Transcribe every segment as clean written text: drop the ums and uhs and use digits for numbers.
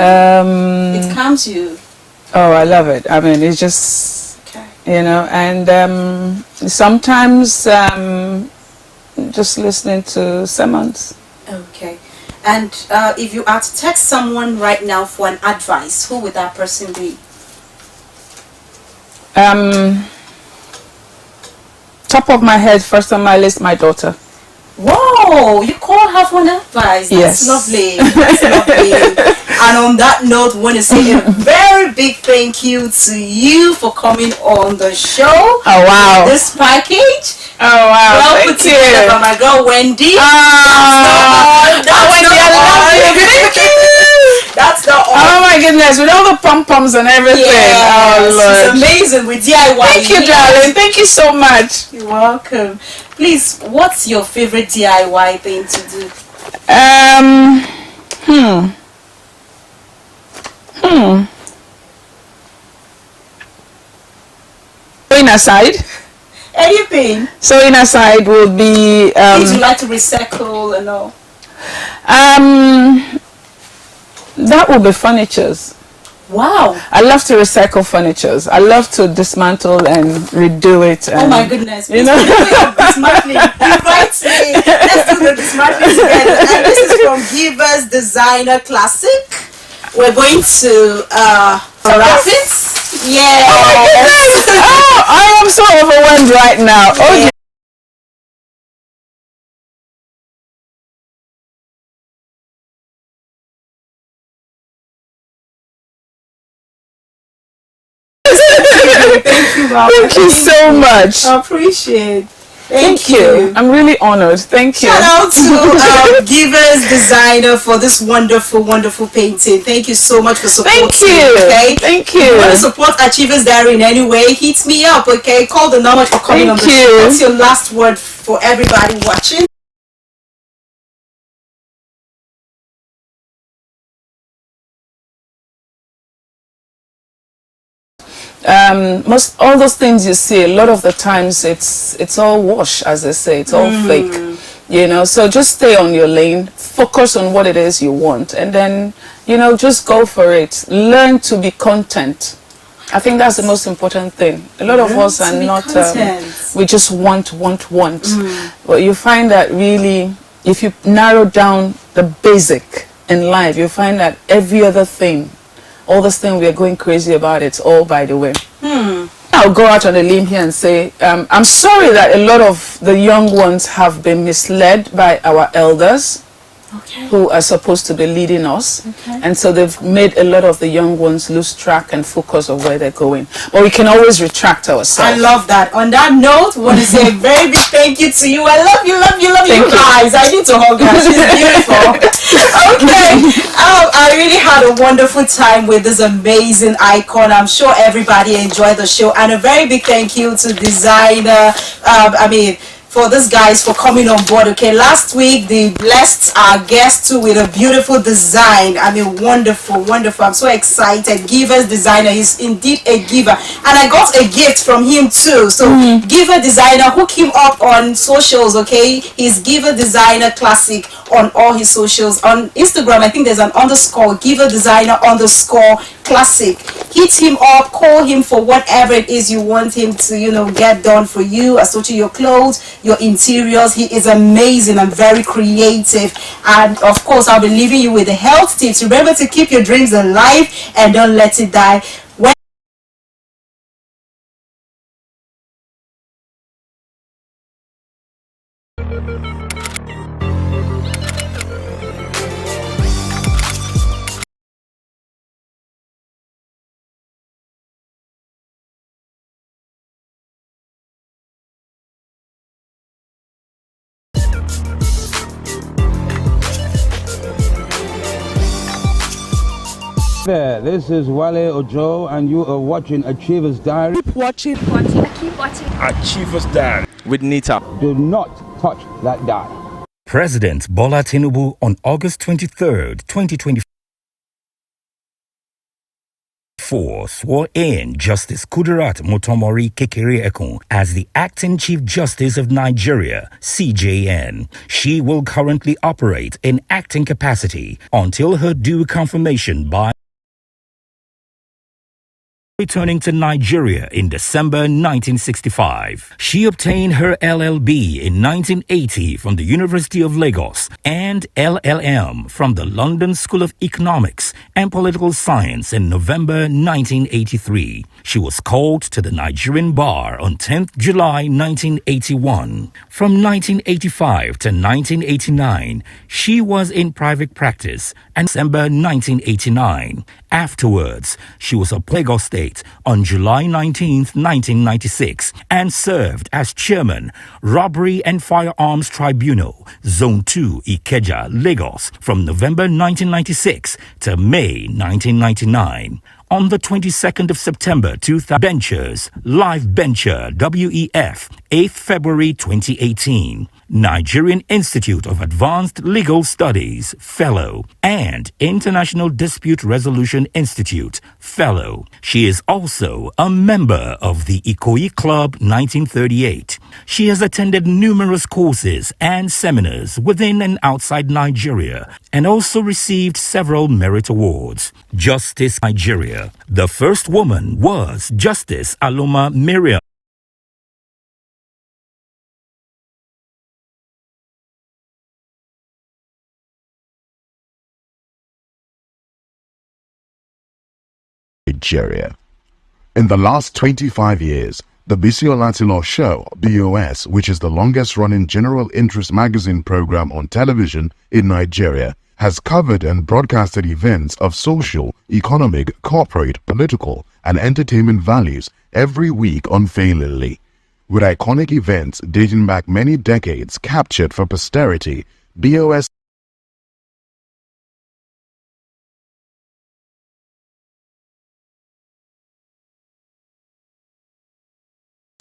It calms you. Oh, I love it. I mean, it's just, you know, and sometimes just listening to sermons. Okay. And if you are to text someone right now for an advice, who would that person be? Top of my head, first on my list, my daughter. Whoa, you call her for an advice. That's lovely. That's lovely. And on that note, I want to say a very big thank you to you for coming on the show. Oh, wow. This package. Oh, wow. Well put together by my girl, Wendy. That's the all. Oh my goodness, with all the pom-poms and everything. Yes, oh Lord. It's amazing with DIY. Thank you, darling. Thank you so much. You're welcome. Please, what's your favorite DIY thing to do? Sewing aside. Anything. Sewing aside would be things you like to recycle and all. That would be furnitures. Wow. I love to recycle furnitures. I love to dismantle and redo it. And, oh my goodness. You know? Dismantling. Invite me. Let's do the dismantling together. And this is from Giver's Designer Classic. We're going to wrap it. Yeah. Oh my goodness. Oh, I am so overwhelmed right now. Oh, yeah. Thank you, Mama. Thank you so much. I appreciate. Thank you. I'm really honored. Thank you. Shout out to Giver's Designer for this wonderful, wonderful painting. Thank you so much for supporting. Thank you. Okay. Thank you. If you want to support Achievers Diary in any way, hit me up. Okay. Call the number for coming on the show. What's your last word for everybody watching? Most all those things you see, a lot of the times it's all wash, as they say. It's all fake, you know. So just stay on your lane, focus on what it is you want, and then, you know, just go for it. Learn to be content. I think that's the most important thing. A lot of us are not we just want but you find that really, if you narrow down the basic in life, you find that every other thing, all this thing we are going crazy about, it's all by the way. I'll go out on a limb here and say, I'm sorry that a lot of the young ones have been misled by our elders, who are supposed to be leading us. And so they've made a lot of the young ones lose track and focus of where they're going. But we can always retract ourselves. I love that. On that note, I want to say a very big thank you to you. I love you, love you, love you guys. I need to hug her. She's beautiful. Okay. I really had a wonderful time with this amazing icon. I'm sure everybody enjoyed the show. And a very big thank you to designer, for these guys for coming on board. Okay, last week they blessed our guest too with a beautiful design. I mean, wonderful, wonderful. I'm so excited. Giver's Designer, he's indeed a giver, and I got a gift from him too. So Giver Designer, hook him up on socials. Okay, he's Giver Designer Classic on all his socials. On Instagram, I think there's an underscore, Giver Designer underscore Classic. Hit him up, call him for whatever it is you want him to, you know, get done for you, associate your clothes, your interiors. He is amazing and very creative. And of course, I'll be leaving you with the health tips. Remember to keep your dreams alive and don't let it die. There, this is Wale Ojo and you are watching Achievers Diary. Keep watching. Keep watching. Achievers Diary with Nita. Do not touch that dial. President Bola Tinubu on August 23rd, 2024 2024 swore in Justice Kudirat Motomori Kekere-Ekun as the Acting Chief Justice of Nigeria, CJN. She will currently operate in acting capacity until her due confirmation by returning to Nigeria in December 1965. She obtained her LLB in 1980 from the University of Lagos and LLM from the London School of Economics and Political Science in November 1983. She was called to the Nigerian bar on 10th July 1981. From 1985 to 1989, she was in private practice and December 1989. Afterwards, she was a Lagos State on July 19, 1996, and served as chairman, Robbery and Firearms Tribunal, Zone 2, Ikeja, Lagos, from November 1996 to May 1999. On the 22nd of September 2000, Benchers, Live Bencher, WEF, 8th February 2018, Nigerian Institute of Advanced Legal Studies, Fellow, and International Dispute Resolution Institute, Fellow. She is also a member of the Ikoyi Club 1938. She has attended numerous courses and seminars within and outside Nigeria, and also received several merit awards. Justice Nigeria. The first woman was Justice Aloma Miriam. Nigeria. In the last 25 years, the Bisi Olatilo Show, BOS, which is the longest-running general interest magazine program on television in Nigeria, has covered and broadcasted events of social, economic, corporate, political, and entertainment values every week unfailingly. With iconic events dating back many decades captured for posterity, BOS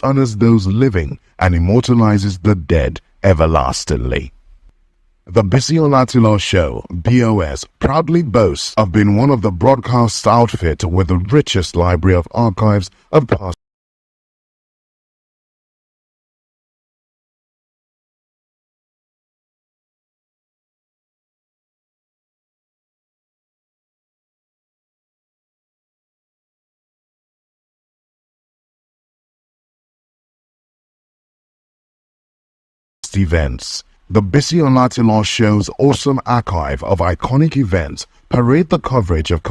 honors those living and immortalizes the dead everlastingly. The Bisi Olatilo Show, BOS, proudly boasts of being one of the broadcast outfits with the richest library of archives of past events. The Bisi Olatilo Show's awesome archive of iconic events parade the coverage of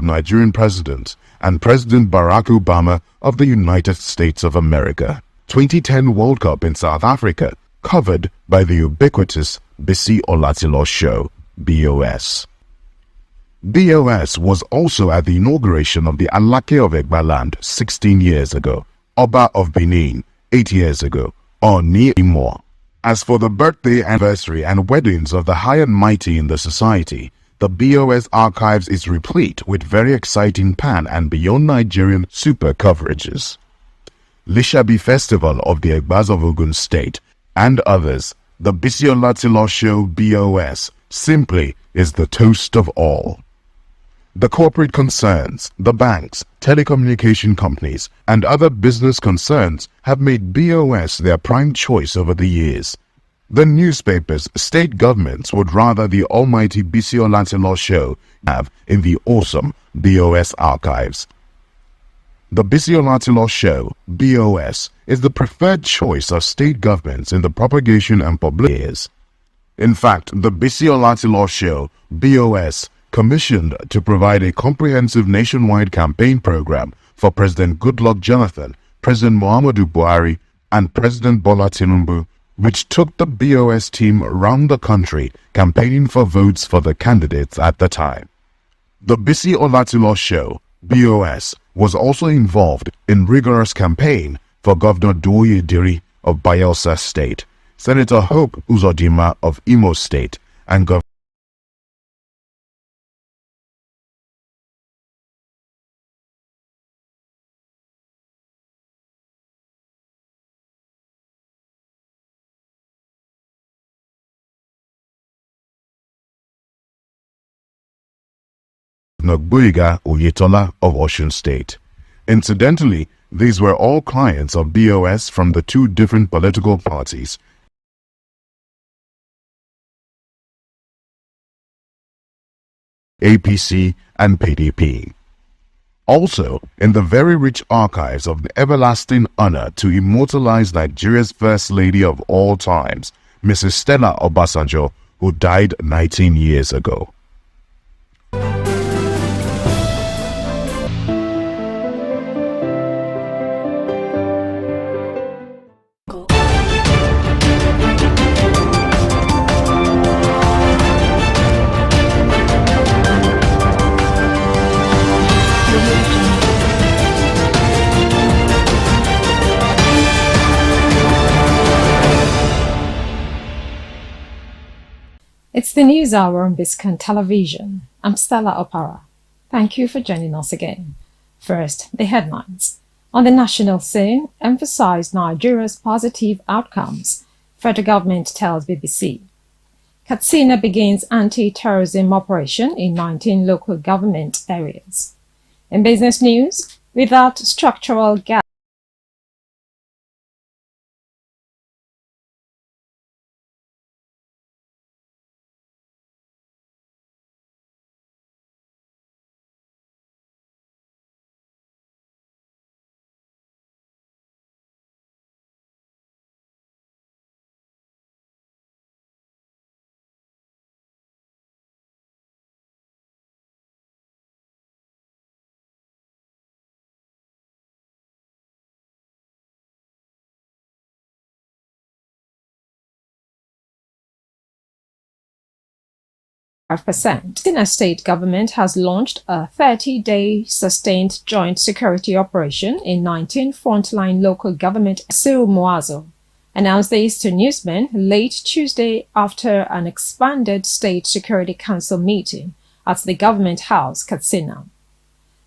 Nigerian president and President Barack Obama of the United States of America. 2010 World Cup in South Africa, covered by the ubiquitous Bisi Olatilo Show, BOS. BOS was also at the inauguration of the Alake of Egbaland 16 years ago, Oba of Benin 8 years ago, or near more. As for the birthday, anniversary and weddings of the high and mighty in the society, the BOS archives is replete with very exciting pan and beyond Nigerian super coverages. Lishabi Festival of the Egbas of Ogun State, and others, the Bisi Olatilo Show BOS simply is the toast of all. The corporate concerns, the banks, telecommunication companies, and other business concerns have made BOS their prime choice over the years. The newspapers, state governments would rather the almighty Bisi Olatilo Show have in the awesome BOS archives. The Bisi Olatilo Show, BOS, is the preferred choice of state governments in the propagation and publication. In fact, the Bisi Olatilo Show, BOS, commissioned to provide a comprehensive nationwide campaign program for President Goodluck Jonathan, President Muhammadu Buhari, and President Bola Tinubu, which took the BOS team around the country campaigning for votes for the candidates at the time. The Bisi Olatilo Show, BOS, was also involved in rigorous campaign for Governor Duoye Diri of Bayelsa State, Senator Hope Uzodinma of Imo State, and Governor Nogbuiga Oyetola of Osun State. Incidentally, these were all clients of BOS from the two different political parties. APC and PDP. Also, in the very rich archives of the everlasting honor to immortalize Nigeria's First Lady of all times, Mrs. Stella Obasanjo, who died 19 years ago. It's the news hour on Biscon Television. I'm Stella Opara. Thank you for joining us again. First, the headlines. On the national scene, emphasize Nigeria's positive outcomes, federal government tells BBC. Katsina begins anti-terrorism operation in 19 local government areas. In business news, without structural gap, the state government has launched a 30-day sustained joint security operation in 19 frontline local government. Cyril Muazo announced this to newsmen late Tuesday after an expanded State Security Council meeting at the Government House, Katsina.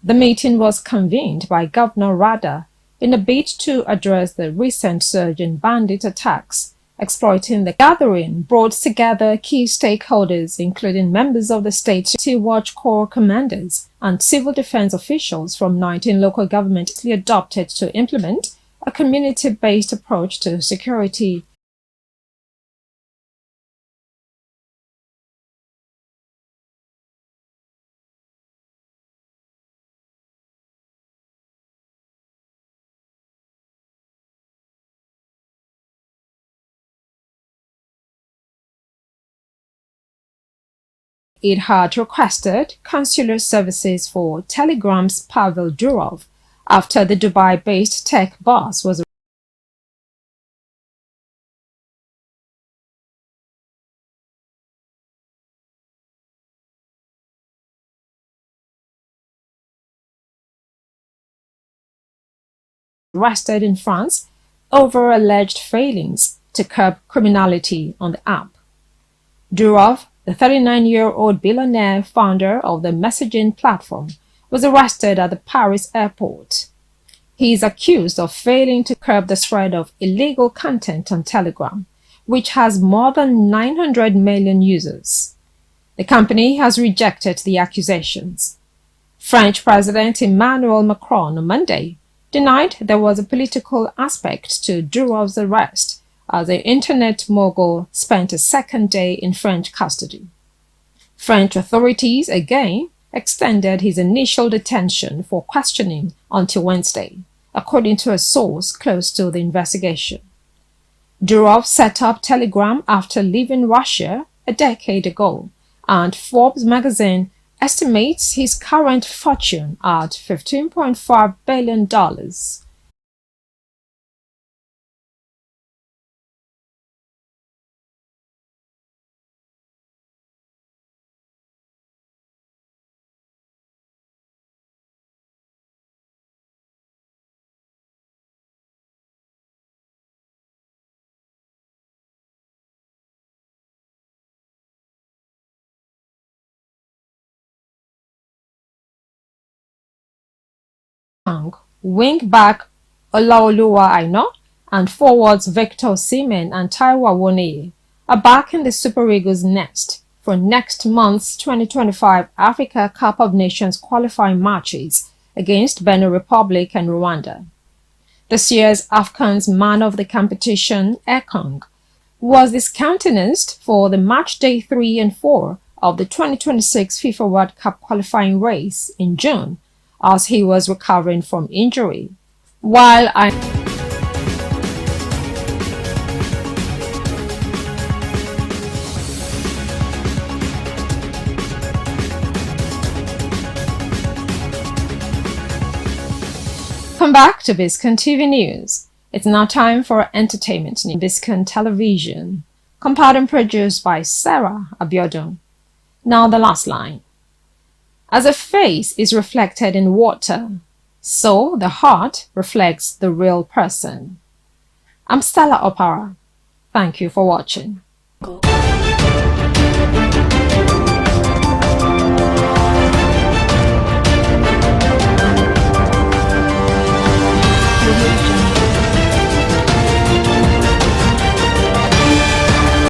The meeting was convened by Governor Rada in a bid to address the recent surge in bandit attacks. Exploiting the gathering brought together key stakeholders, including members of the State Security Watch Corps commanders and civil defense officials from 19 local governments, adopted to implement a community-based approach to security. It had requested consular services for Telegram's Pavel Durov after the Dubai-based tech boss was arrested in France over alleged failings to curb criminality on the app. Durov, the 39-year-old billionaire founder of the messaging platform, was arrested at the Paris airport. He is accused of failing to curb the spread of illegal content on Telegram, which has more than 900 million users. The company has rejected the accusations. French President Emmanuel Macron on Monday denied there was a political aspect to Durov's arrest, as the internet mogul spent a second day in French custody. French authorities again extended his initial detention for questioning until Wednesday, according to a source close to the investigation. Durov set up Telegram after leaving Russia a decade ago, and Forbes magazine estimates his current fortune at $15.5 billion. Wing-back Olaoluwa Aina and forwards Victor Osimhen and Taiwo Awoniyi are back in the Super Eagles nest for next month's 2025 Africa Cup of Nations qualifying matches against Benin Republic and Rwanda. This year's AFCON's man of the competition, Ekong, was discountenanced for the match day 3 and 4 of the 2026 FIFA World Cup qualifying race in June, as he was recovering from injury. While Welcome back to Biscon TV News. It's now time for entertainment in Biscon Television, compiled and produced by Sarah Abiodun. Now the last line. As a face is reflected in water, so the heart reflects the real person. I'm Stella Opara. Thank you for watching.